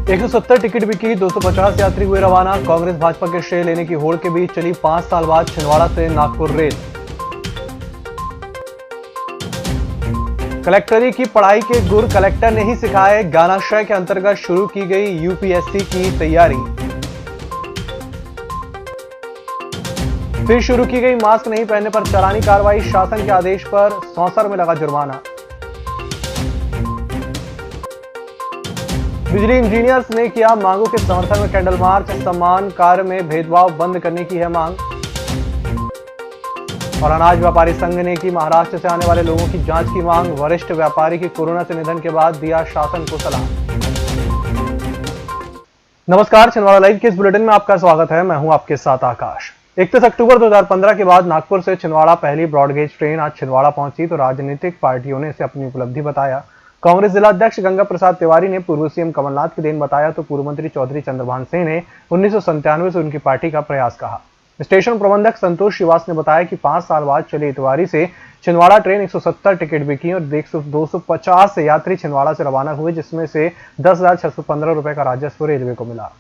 170 ticket बिकी, 250 यात्री हुए रवाना। कांग्रेस भाजपा के श्रेय लेने की होड़ के बीच चली 5 साल बाद छिंदवाड़ा से नागपुर रेल। कलेक्टरी की पढ़ाई के गुर कलेक्टर ने ही सिखाए, ज्ञानाशय के अंतर्गत शुरू की गई यूपीएससी की तैयारी। फिर शुरू की गई मास्क नहीं पहनने पर चालानी कार्रवाई, शासन के आदेश पर सौंसर में लगा जुर्माना। बिजली इंजीनियर्स ने किया मांगों के समर्थन में कैंडल मार्च, सम्मान कार्य में भेदभाव बंद करने की है मांग। और अनाज व्यापारी संघ ने की महाराष्ट्र से आने वाले लोगों की जांच की मांग, वरिष्ठ व्यापारी की कोरोना से निधन के बाद दिया शासन को सलाह। नमस्कार, छिंदवाड़ा लाइव के इस बुलेटिन में आपका स्वागत है। मैं हूं आपके साथ आकाश। 31 अक्टूबर 2015 के बाद नागपुर से छिंदवाड़ा पहली ब्रॉडगेज ट्रेन आज छिंदवाड़ा पहुंची तो राजनीतिक पार्टियों ने इसे अपनी उपलब्धि बताया। कांग्रेस जिला अध्यक्ष गंगा प्रसाद तिवारी ने पूर्व सीएम कमलनाथ की देन बताया तो पूर्व मंत्री चौधरी चंद्रभान सिंह ने 1997 से उनकी पार्टी का प्रयास कहा। स्टेशन प्रबंधक संतोष श्रीवास ने बताया कि 5 साल बाद चली इतवारी से छिंदवाड़ा ट्रेन 170 टिकट बिकी और 250 यात्री छिंदवाड़ा से रवाना हुए, जिसमें से 10,615 रुपए का राजस्व रेलवे को मिला।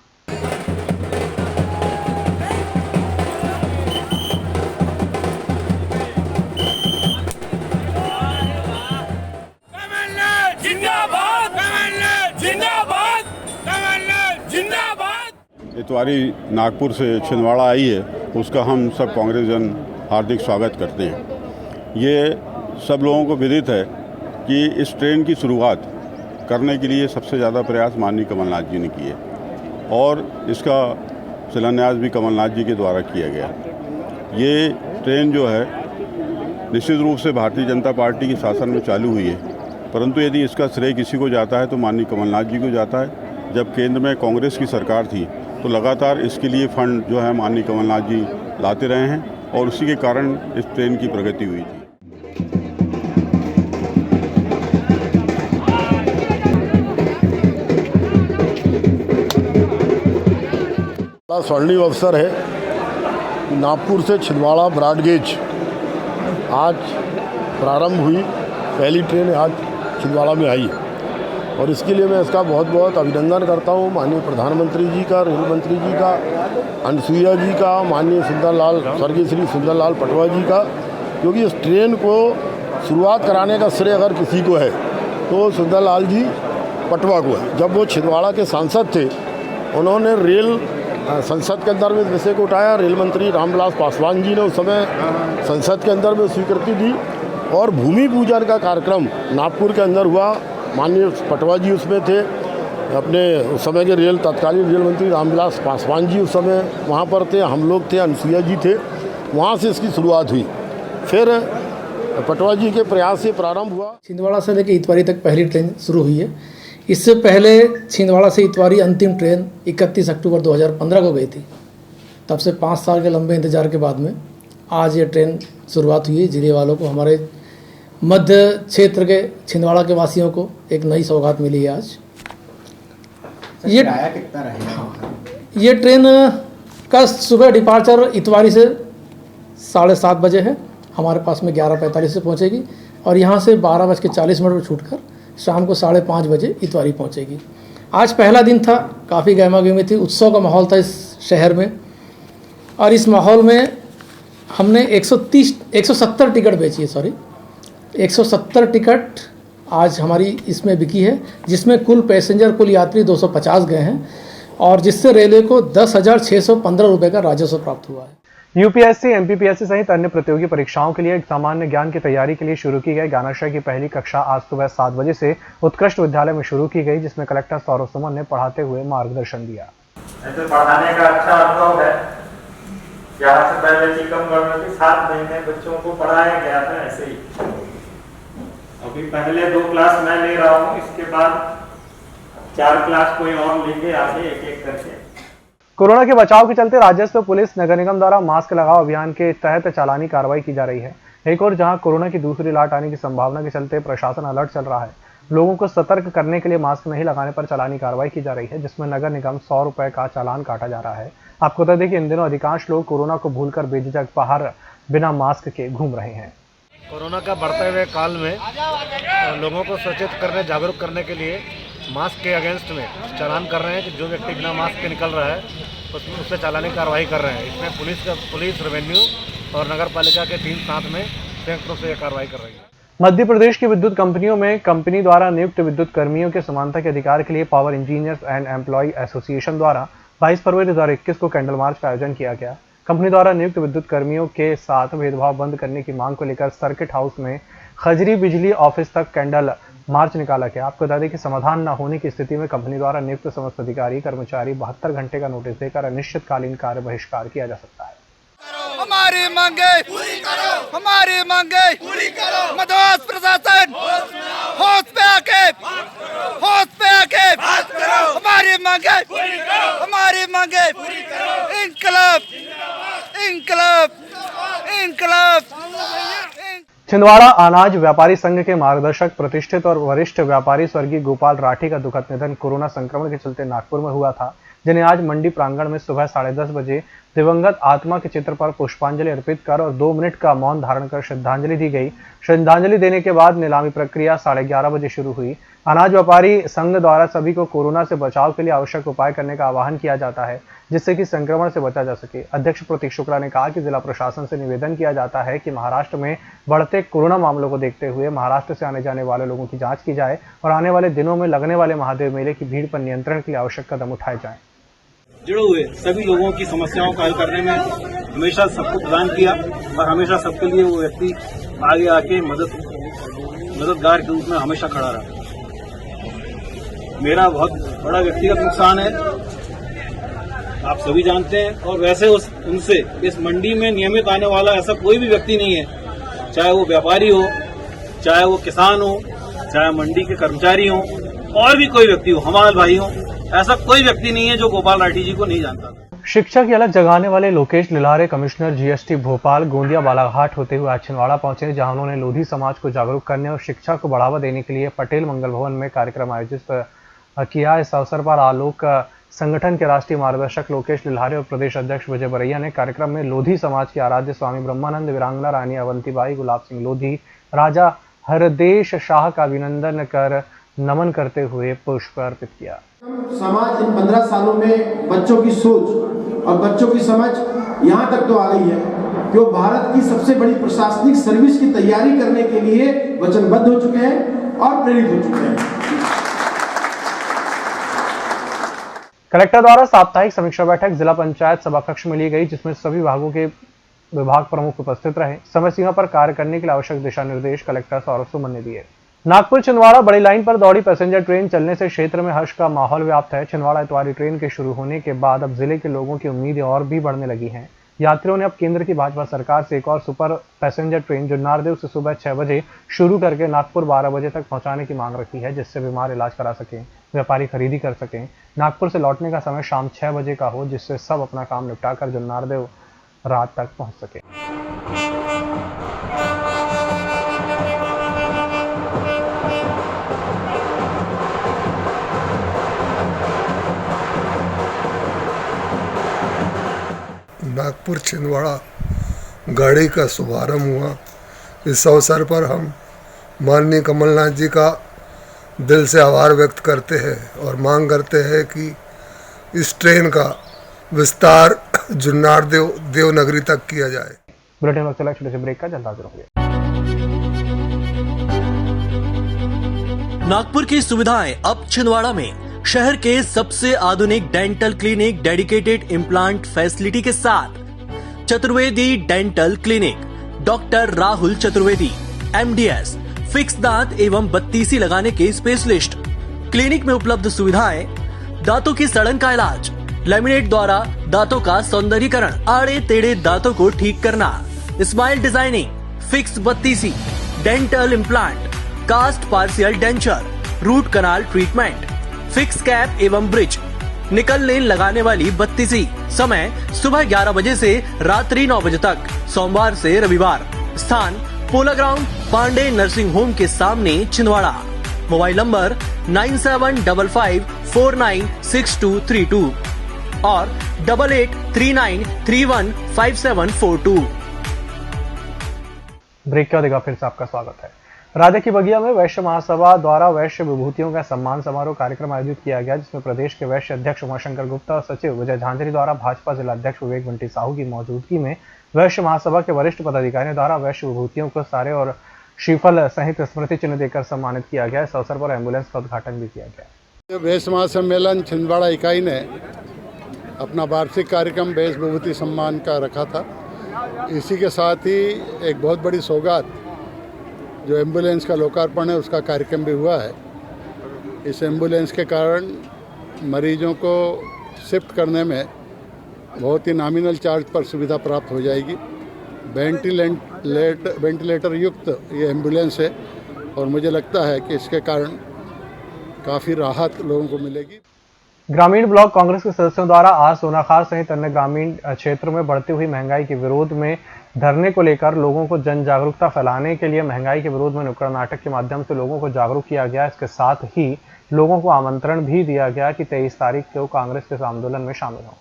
इतवारी नागपुर से छिंदवाड़ा आई है, उसका हम सब कांग्रेस जन हार्दिक स्वागत करते हैं। ये सब लोगों को विदित है कि इस ट्रेन की शुरुआत करने के लिए सबसे ज़्यादा प्रयास माननीय कमलनाथ जी ने किए और इसका शिलान्यास भी कमलनाथ जी के द्वारा किया गया। ये ट्रेन जो है निश्चित रूप से भारतीय जनता पार्टी के शासन में चालू हुई है, परंतु यदि इसका श्रेय किसी को जाता है तो माननीय कमलनाथ जी को जाता है। जब केंद्र में कांग्रेस की सरकार थी तो लगातार इसके लिए फंड जो है माननीय कमलनाथ जी लाते रहे हैं और उसी के कारण इस ट्रेन की प्रगति हुई थी। बड़ा स्वर्णिम अवसर है। नागपुर से छिंदवाड़ा ब्रॉडगेज आज प्रारंभ हुई, पहली ट्रेन आज छिंदवाड़ा में आई है और इसके लिए मैं इसका बहुत बहुत अभिनंदन करता हूँ माननीय प्रधानमंत्री जी का, रेल मंत्री जी का, अनसुईया जी का, माननीय स्वर्गीय श्री सुंदरलाल पटवा जी का, क्योंकि इस ट्रेन को शुरुआत कराने का श्रेय अगर किसी को है तो सुंदरलाल जी पटवा को है। जब वो छिंदवाड़ा के सांसद थे उन्होंने रेल संसद के अंदर में इस विषय को उठाया। रेल मंत्री रामविलास पासवान जी ने उस समय संसद के अंदर में स्वीकृति दी और भूमि पूजन का कार्यक्रम नागपुर के अंदर हुआ। माननीय पटवा जी उसमें थे, अपने उस समय के तत्कालीन रेल मंत्री रामविलास पासवान जी उस समय वहाँ पर थे, हम लोग थे, अनसुईया जी थे। वहाँ से इसकी शुरुआत हुई, फिर पटवा जी के प्रयास से प्रारंभ हुआ। छिंदवाड़ा से लेकर इतवारी तक पहली ट्रेन शुरू हुई है। इससे पहले छिंदवाड़ा से इतवारी अंतिम ट्रेन 31 अक्टूबर 2015 को गई थी। तब से 5 साल के लंबे इंतजार के बाद में आज ये ट्रेन शुरुआत हुई है। जिले वालों को, हमारे मध्य क्षेत्र के छिंदवाड़ा के वासियों को एक नई सौगात मिली है आज। ये कितना रहेगा? ये ट्रेन का सुबह डिपार्चर इतवारी से 7:30 बजे है, हमारे पास में 11:45 से पहुंचेगी और यहाँ से 12:40 पर छूटकर शाम को 5:30 बजे इतवारी पहुंचेगी। आज पहला दिन था, काफ़ी गहमा गहमी थी, उत्सव का माहौल था इस शहर में और इस माहौल में हमने 170 टिकट बेची है। 170 टिकट आज हमारी इसमें बिकी है, जिसमें कुल यात्री 250 गए हैं और जिससे रेलवे को 10,615 रुपये का राजस्व प्राप्त हुआ है। यूपीएससी, एमपीपीएससी सहित अन्य प्रतियोगी परीक्षाओं के लिए एक सामान्य ज्ञान की तैयारी के लिए शुरू की गई ज्ञानाशय की पहली कक्षा आज सुबह 7 बजे से उत्कृष्ट विद्यालय में शुरू की गई, जिसमें कलेक्टर सौरभ सुमन ने पढ़ाते हुए मार्गदर्शन दिया। ऐसे पढ़ाने का अच्छा अनुभव है। यहाँ से पहले टीकमगढ़ में भी 7 महीने बच्चों को पढ़ाया गया था ऐसे ही। अभी पहले 2 क्लास मैं ले रहा हूँ, इसके बाद 4 क्लास कोई और लेंगे आगे एक एक करके। कोरोना के बचाव के चलते राजस्व, पुलिस, नगर निगम द्वारा मास्क लगाओ अभियान के तहत चालानी कार्रवाई की जा रही है। एक और जहां कोरोना की दूसरी लाट आने की संभावना के चलते प्रशासन अलर्ट चल रहा है। लोगों को सतर्क करने के लिए मास्क नहीं लगाने पर चालानी कार्रवाई की जा रही है, जिसमें नगर निगम 100 रुपए का चालान काटा जा रहा है। आपको बता दें कि इन दिनों अधिकांश लोग कोरोना को भूलकर बेझिझक बाहर बिना मास्क के घूम रहे हैं। कोरोना का बढ़ते हुए काल में लोगों को सचेत करने, जागरूक करने के लिए मास्क के अगेंस्ट में चालान कर रहे हैं कि जो व्यक्ति बिना मास्क के निकल रहा है उससे चालानी कार्रवाई कर रहे हैं। इसमें पुलिस रेवेन्यू और नगर पालिका के टीम साथ में संयुक्त रूप से कार्रवाई कर रही है। मध्य प्रदेश की विद्युत कंपनियों में कंपनी द्वारा नियुक्त विद्युत कर्मियों के समानता के अधिकार के लिए power engineers and employ association द्वारा 22 फरवरी 2021 को कैंडल मार्च का आयोजन किया गया। कंपनी द्वारा नियुक्त विद्युत कर्मियों के साथ भेदभाव बंद करने की मांग को लेकर सर्किट हाउस में खजरी बिजली ऑफिस तक कैंडल मार्च निकाला गया। आपको बता दें कि समाधान न होने की स्थिति में कंपनी द्वारा नियुक्त समस्त अधिकारी कर्मचारी 72 घंटे का नोटिस देकर अनिश्चितकालीन कार्य बहिष्कार किया जा सकता है। हमारी मांगे पूरी करो, हमारी मांगे पूरी करो। मदवास प्रशासन होश पे आके बात करो। हमारी मांगे पूरी करो, हमारी मांगे पूरी करो। इंकलाब इंकलाब इंकलाब। छिंदवाड़ा अनाज व्यापारी संघ के मार्गदर्शक प्रतिष्ठित और वरिष्ठ व्यापारी स्वर्गीय गोपाल राठी का दुखद निधन कोरोना संक्रमण के चलते नागपुर में हुआ था, जिन्हें आज मंडी प्रांगण में सुबह 10:30 बजे दिवंगत आत्मा के चित्र पर पुष्पांजलि अर्पित कर और 2 मिनट का मौन धारण कर श्रद्धांजलि दी गई। श्रद्धांजलि देने के बाद नीलामी प्रक्रिया 11:30 बजे शुरू हुई। अनाज व्यापारी संघ द्वारा सभी को कोरोना से बचाव के लिए आवश्यक उपाय करने का आह्वान किया जाता है, जिससे कि संक्रमण से बचा जा सके। अध्यक्ष प्रतीक शुक्ला ने कहा कि जिला प्रशासन से निवेदन किया जाता है कि महाराष्ट्र में बढ़ते कोरोना मामलों को देखते हुए महाराष्ट्र से आने जाने वाले लोगों की जांच की जाए और आने वाले दिनों में लगने वाले महादेव मेले की भीड़ पर नियंत्रण के लिए आवश्यक कदम उठाए जाएं। जुड़े हुए सभी लोगों की समस्याओं का हल करने में हमेशा सबको प्रदान किया और हमेशा सबके लिए वो व्यक्ति आगे आके मददगार के रूप में हमेशा खड़ा रहा। मेरा बहुत बड़ा व्यक्तिगत नुकसान है, आप सभी जानते हैं, और वैसे उनसे इस मंडी में नियमित आने वाला ऐसा कोई भी व्यक्ति नहीं है, चाहे वो व्यापारी हो, चाहे वो किसान हो, चाहे मंडी के कर्मचारी हो, और भी कोई व्यक्ति हो, हमारे भाई हो, ऐसा कोई व्यक्ति नहीं है जो गोपाल राठी जी को नहीं जानता। शिक्षा की अलग जगाने वाले लोकेश लिलारे कमिश्नर जीएसटी भोपाल गोंदिया बालाघाट होते हुए आज छिंदवाड़ा पहुंचे, जहां उन्होंने लोधी समाज को जागरूक करने और शिक्षा को बढ़ावा देने के लिए पटेल मंगल भवन में कार्यक्रम आयोजित किया। इस अवसर पर आलोक संगठन के राष्ट्रीय मार्गदर्शक लोकेश लिलारे और प्रदेश अध्यक्ष विजय बरैया ने कार्यक्रम में लोधी समाज के आराध्य स्वामी ब्रह्मानंद, वीरांगना रानी अवंतीबाई, गुलाब सिंह लोधी, राजा हरदेश शाह का अभिनंदन कर नमन करते हुए पुष्प अर्पित किया। समाज इन 15 सालों में बच्चों की सोच और बच्चों की समझ यहाँ तक तो आ गई है कि वो भारत की सबसे बड़ी प्रशासनिक सर्विस की तैयारी करने के लिए वचनबद्ध हो चुके हैं और प्रेरित हो चुके हैं। कलेक्टर द्वारा साप्ताहिक समीक्षा बैठक जिला पंचायत सभाकक्ष में ली गई, जिसमें सभी विभागों के विभाग प्रमुख उपस्थित रहे। समय सीमा पर कार्य करने के लिए आवश्यक दिशा निर्देश कलेक्टर सौरभ सुमन ने दिए। नागपुर छिंदवाड़ा बड़ी लाइन पर दौड़ी पैसेंजर ट्रेन चलने से क्षेत्र में हर्ष का माहौल व्याप्त है। छिंदवाड़ा इतवारी ट्रेन के शुरू होने के बाद अब जिले के लोगों की उम्मीदें और भी बढ़ने लगी हैं। यात्रियों ने अब केंद्र की भाजपा सरकार से एक और सुपर पैसेंजर ट्रेन जो नारदेव से सुबह 6 बजे शुरू करके नागपुर 12 बजे तक पहुंचाने की मांग रखी है, जिससे बीमार इलाज करा सकें, व्यापारी खरीदी कर सकें। नागपुर से लौटने का समय शाम 6 बजे का हो, जिससे सब अपना काम निपटाकर जो नारदेव रात तक पहुंच सके। नागपुर छिंदवाड़ा गाड़ी का शुभारंभ हुआ। इस अवसर पर हम माननीय कमलनाथ जी का दिल से आभार व्यक्त करते हैं और मांग करते हैं कि इस ट्रेन का विस्तार जुन्नार देवनगरी तक किया जाए। बुलेटिन में चला छोटे से ब्रेक का जनता जरूर। नागपुर की सुविधाएं अब छिंदवाड़ा में। शहर के सबसे आधुनिक dental clinic dedicated implant facility के साथ Chaturvedi dental clinic, doctor Rahul Chaturvedi, MDS, fix दांत एवं बत्तीसी लगाने के स्पेशलिस्ट। क्लिनिक में उपलब्ध सुविधाएं: दांतों की सड़न का इलाज, लैमिनेट द्वारा दांतों का सौंदर्यीकरण, आड़े टेढ़े दांतों को ठीक करना, स्माइल डिजाइनिंग, फिक्स बत्तीसी, dental implant, cast partial denture, root canal treatment, fix cap एवं ब्रिज, निकल लेन लगाने वाली बत्तीसी। समय सुबह 11 बजे से रात्रि 9 बजे तक, सोमवार से रविवार। स्थान पोला ग्राउंड, पांडे नर्सिंग होम के सामने, छिंदवाड़ा। मोबाइल नंबर 9755496232 और 8839315742। ब्रेक के बाद फिर से आपका स्वागत है। राधे की बगिया में वैश्य महासभा द्वारा वैश्य विभूतियों का सम्मान समारोह कार्यक्रम आयोजित किया गया, जिसमें प्रदेश के वैश्य अध्यक्ष उमाशंकर गुप्ता और सचिव विजय झांझरी द्वारा भाजपा जिला अध्यक्ष विवेक बंटी साहू की मौजूदगी में वैश्य महासभा के वरिष्ठ पदाधिकारियों द्वारा वैश्य विभूतियों को सारे और श्रीफल सहित स्मृति चिन्ह देकर सम्मानित किया गया। इस अवसर पर एम्बुलेंस का उद्घाटन भी किया गया। वैश्य महासम्मेलन छिंदवाड़ा इकाई ने अपना वार्षिक कार्यक्रम वैश्य विभूति सम्मान का रखा था। इसी के साथ ही एक बहुत बड़ी सौगात जो एम्बुलेंस का लोकार्पण है उसका कार्यक्रम भी हुआ है। इस एम्बुलेंस के कारण मरीजों को शिफ्ट करने में बहुत ही नॉमिनल चार्ज पर सुविधा प्राप्त हो जाएगी। वेंटिलेटर युक्त ये एम्बुलेंस है और मुझे लगता है कि इसके कारण काफ़ी राहत लोगों को मिलेगी। ग्रामीण ब्लॉक कांग्रेस के सदस्यों द्वारा आज सोनाखार सहित अन्य ग्रामीण क्षेत्रों में बढ़ती हुई महंगाई के विरोध में धरने को लेकर लोगों को जन जागरूकता फैलाने के लिए महंगाई के विरोध में नुक्कड़ नाटक के माध्यम से लोगों को जागरूक किया गया। इसके साथ ही लोगों को आमंत्रण भी दिया गया कि 23 तारीख को कांग्रेस के इस आंदोलन में शामिल हों।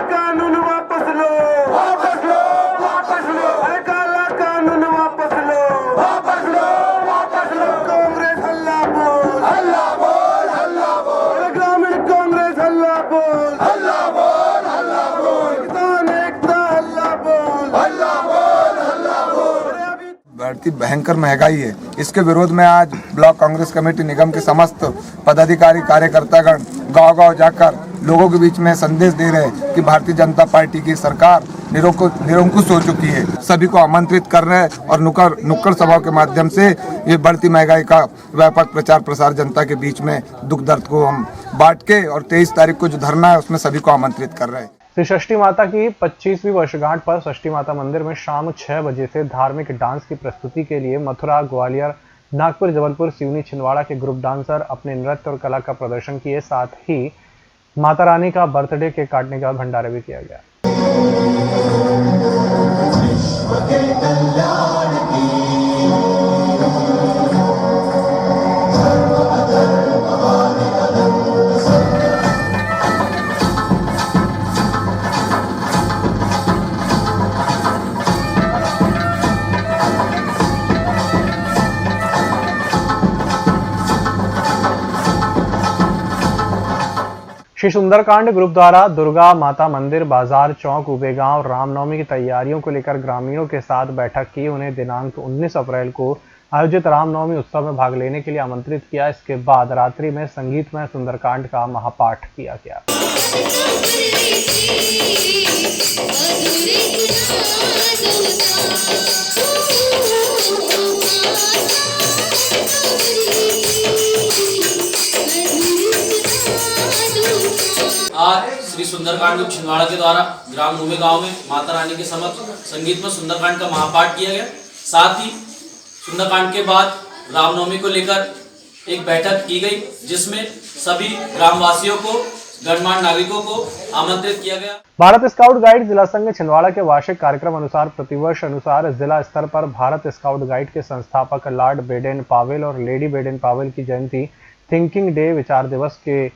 कानून वापस लो, वापस लो, वापस लो, काला कानून वापस लो, वापस लो, वापस लो। कांग्रेस हल्ला बोल, हल्ला बोल, हल्ला बोल। ग्रामीण कांग्रेस हल्ला बोल, हल्ला बोल, हल्ला बोल। किसान एकता हल्ला बोल, हल्ला बोल, हल्ला बोल। बढ़ती भयंकर महंगाई है, इसके विरोध में आज ब्लॉक कांग्रेस कमेटी निगम के समस्त पदाधिकारी कार्यकर्तागण गांव-गांव जाकर लोगों के बीच में संदेश दे रहे हैं कि भारतीय जनता पार्टी की सरकार निरंकुश हो चुकी है। सभी को आमंत्रित कर रहे हैं और नुक्कड़ सभा के माध्यम से ये बढ़ती महंगाई का व्यापक प्रचार प्रसार जनता के बीच में दुख दर्द को हम बांट के और 23 तारीख को जो धरना है उसमें सभी को आमंत्रित कर रहे हैं। श्री षष्ठी माता की 25वीं वर्षगांठ पर षष्ठी माता मंदिर में शाम 6 बजे से धार्मिक डांस की प्रस्तुति के लिए मथुरा, ग्वालियर, नागपुर, जबलपुर, सिवनी, छिंदवाड़ा के ग्रुप डांसर अपने नृत्य और कला का प्रदर्शन किए। साथ ही माता रानी का बर्थडे केक काटने का भंडारा भी किया गया। श्री सुंदरकांड ग्रुप द्वारा दुर्गा माता मंदिर, बाजार चौक, उबेगांव रामनवमी की तैयारियों को लेकर ग्रामीणों के साथ बैठक की। उन्हें दिनांक 19 अप्रैल को आयोजित रामनवमी उत्सव में भाग लेने के लिए आमंत्रित किया। इसके बाद रात्रि में संगीतमय सुंदरकांड का महापाठ किया गया। आज श्री सुंदरकांड ग्रुप छिंदवाड़ा के द्वारा ग्राम नूबे गांव में माता रानी के समक्ष संगीत में सुंदरकांड का महापाठ किया गया। साथ ही सुंदरकांड के बाद रामनवमी को लेकर एक बैठक की गई, जिसमें सभी ग्रामवासियों को, गणमान्य नागरिकों को आमंत्रित किया गया। भारत स्काउट गाइड जिला संघ छिंदवाड़ा के वार्षिक कार्यक्रम अनुसार प्रतिवर्ष अनुसार जिला स्तर पर भारत स्काउट गाइड के संस्थापक लॉर्ड बेडेन पावेल और लेडी बेडेन पावेल की जयंती थिंकिंग डे विचार दिवस के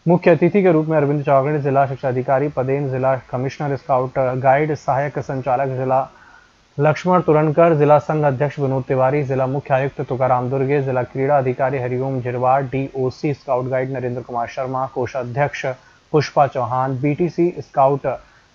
मुख्य अतिथि के रूप में अरविंद चौगड़े, जिला शिक्षा अधिकारी पदेन, जिला कमिश्नर स्काउट गाइड, सहायक संचालक जिला लक्ष्मण तुरनकर, जिला संघ अध्यक्ष विनोद तिवारी, जिला मुख्य आयुक्त तुकाराम दुर्गे, जिला क्रीड़ा अधिकारी Hariom Jhirwad, DOC scout guide Narendra Kumar Sharma, कोषाध्यक्ष पुष्पा चौहान, बीटीसी स्काउट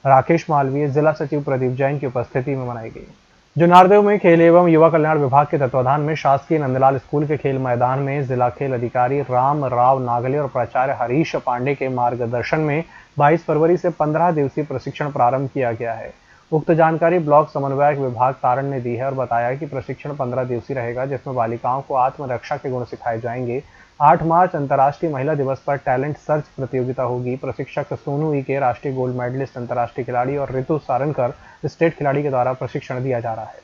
राकेश मालवीय, जिला सचिव प्रदीप जैन की उपस्थिति में मनाई गई। जुनारदेव में खेल एवं युवा कल्याण विभाग के तत्वाधान में शासकीय नंदलाल स्कूल के खेल मैदान में जिला खेल अधिकारी राम राव नागले और प्राचार्य हरीश पांडे के मार्गदर्शन में 22 फरवरी से 15 दिवसीय प्रशिक्षण प्रारंभ किया गया है। उक्त जानकारी ब्लॉक समन्वयक विभाग तारण ने दी है और बताया कि प्रशिक्षण 15 दिवसीय रहेगा, जिसमें बालिकाओं को आत्मरक्षा के गुण सिखाए जाएंगे। 8 मार्च अंतर्राष्ट्रीय महिला दिवस पर टैलेंट सर्च प्रतियोगिता होगी। प्रशिक्षक सोनू के राष्ट्रीय गोल्ड मेडलिस्ट, अंतर्राष्ट्रीय खिलाड़ी और ऋतु सारनकर स्टेट खिलाड़ी के द्वारा प्रशिक्षण दिया जा रहा है।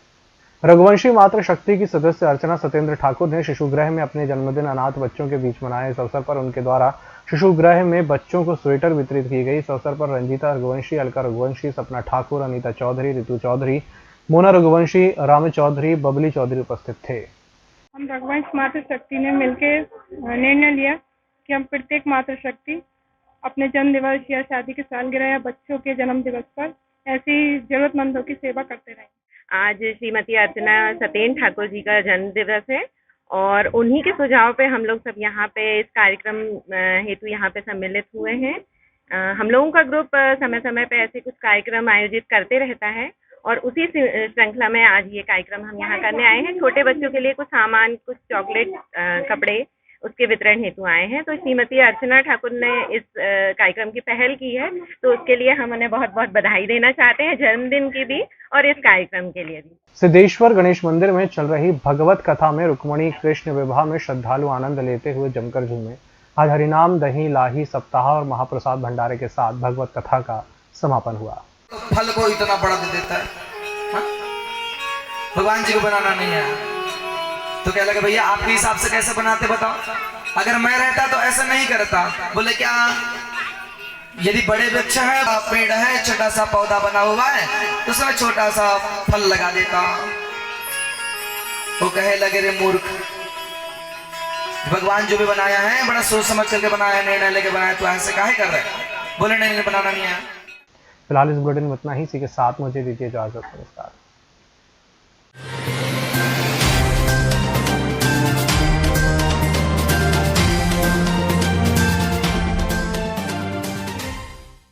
रघुवंशी मातृ शक्ति की सदस्य अर्चना सत्येंद्र ठाकुर ने शिशुगृह में अपने जन्मदिन अनाथ बच्चों के बीच मनाया। इस अवसर पर उनके द्वारा शिशुगृह में बच्चों को स्वेटर वितरित की गई। इस अवसर पर रंजीता रघुवंशी, अलका रघुवंशी, सपना ठाकुर, अनीता चौधरी, ऋतु चौधरी, मोना रघुवंशी, राम चौधरी, बबली चौधरी उपस्थित थे। हम रघुवंश मातृ शक्ति ने मिलकर निर्णय लिया कि हम प्रत्येक मातृ शक्ति अपने जन्म दिवस या शादी की सालगिरह या बच्चों के जन्म दिवस पर ऐसी जरूरतमंदों की सेवा करते रहें। आज श्रीमती अर्चना सतेन ठाकुर जी का जन्म दिवस है और उन्हीं के सुझाव पे हम लोग सब यहाँ पे इस कार्यक्रम हेतु यहाँ पे सम्मिलित हुए हैं। हम लोगों का ग्रुप समय समय पे ऐसे कुछ कार्यक्रम आयोजित करते रहता है और उसी श्रृंखला में आज ये कार्यक्रम हम यहाँ करने आए हैं। छोटे बच्चों के लिए कुछ सामान, कुछ चॉकलेट, कपड़े उसके वितरण हेतु आए हैं। तो श्रीमती अर्चना ठाकुर ने इस कार्यक्रम की पहल की है, तो उसके लिए हम उन्हें बहुत बहुत बधाई देना चाहते हैं, जन्मदिन की भी और इस कार्यक्रम के लिए भी। सिद्धेश्वर गणेश मंदिर में चल रही भगवत कथा में रुक्मणी कृष्ण विवाह में श्रद्धालु आनंद लेते हुए जमकर झूमे। आज हरिनाम, दही, लाही सप्ताह और महाप्रसाद भंडारे के साथ भगवत कथा का समापन हुआ। फल को इतना बड़ा दे देता है, हाँ? भगवान जी को बनाना नहीं है तो क्या लगे भैया आपके हिसाब से कैसे बनाते बताओ। अगर मैं रहता तो ऐसा नहीं करता। बोले क्या, यदि बड़े वृक्ष है, पेड़ है, छोटा सा पौधा बना हुआ है तो उसमें छोटा सा फल लगा देता। वो कहे लगे रे मूर्ख, भगवान जो भी बनाया है बड़ा सोच समझ करके बनाया है, निर्णय लेके बनाया, तो ऐसे काहे कर रहे हैं। बोले नहीं बनाना नहीं है। फिलहाल इस बुलेटिन में इतना ही। इसी के साथ मुझे दीजिए इजाजत। नमस्कार।